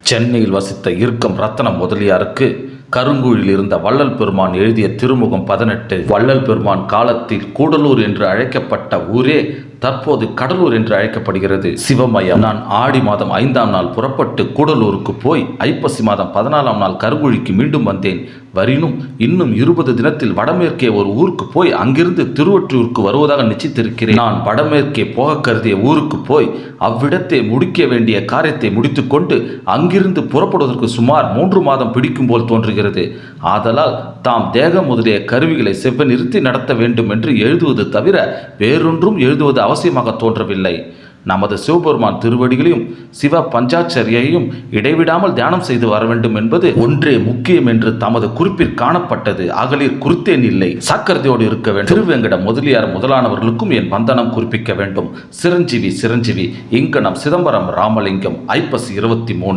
சென்னையில் வசித்த இறுக்கம் ரத்தனம் முதலியாருக்கு கருங்கூழில் இருந்த வள்ளல் பெருமான் எழுதிய திருமுகம் 18. வள்ளல் பெருமான் காலத்தில் கூடலூர் என்று அழைக்கப்பட்ட ஊரே தற்போது கடலூர் என்று அழைக்கப்படுகிறது. சிவமயம். நான் ஆடி மாதம் 5ஆம் நாள் புறப்பட்டு கூடலூருக்கு போய் ஐப்பசி மாதம் 14ஆம் நாள் கருங்குழிக்கு மீண்டும் வந்தேன். வரினும் இன்னும் 20 தினத்தில் வடமேற்கே ஒரு ஊருக்கு போய் அங்கிருந்து திருவொற்றியூருக்கு வருவதாக நிச்சயித்திருக்கிறேன். நான் வடமேற்கே போக கருதிய ஊருக்கு போய் அவ்விடத்தை முடிக்க வேண்டிய காரியத்தை முடித்துக்கொண்டு அங்கிருந்து புறப்படுவதற்கு சுமார் 3 மாதம் பிடிக்கும் போல் தோன்றுகிறது. ஆதலால் தாம் தேகம் முதலிய கருவிகளை செவ்வ நிறுத்தி நடத்த வேண்டும் என்று எழுதுவது தவிர வேறொன்றும் எழுதுவது அவசியமாக தோன்றவில்லை. நமது சிவபெருமான் திருவடிகளையும் சிவ பஞ்சாச்சரியையும் இடைவிடாமல் தியானம் செய்து வர வேண்டும் என்பது ஒன்றே முக்கியம் என்று தமது குறிப்பில் காணப்பட்டது. அகலில் குறித்தேன் இல்லை, சாக்கிரதையோடு இருக்க வேண்டும். திருவேங்கட முதலியார் முதலானவர்களுக்கும் என் வந்தனம் குறிப்பிக்க வேண்டும். சிரஞ்சீவி சிரஞ்சீவி. இங்கனம் சிதம்பரம் ராமலிங்கம். ஐப்பசி 23.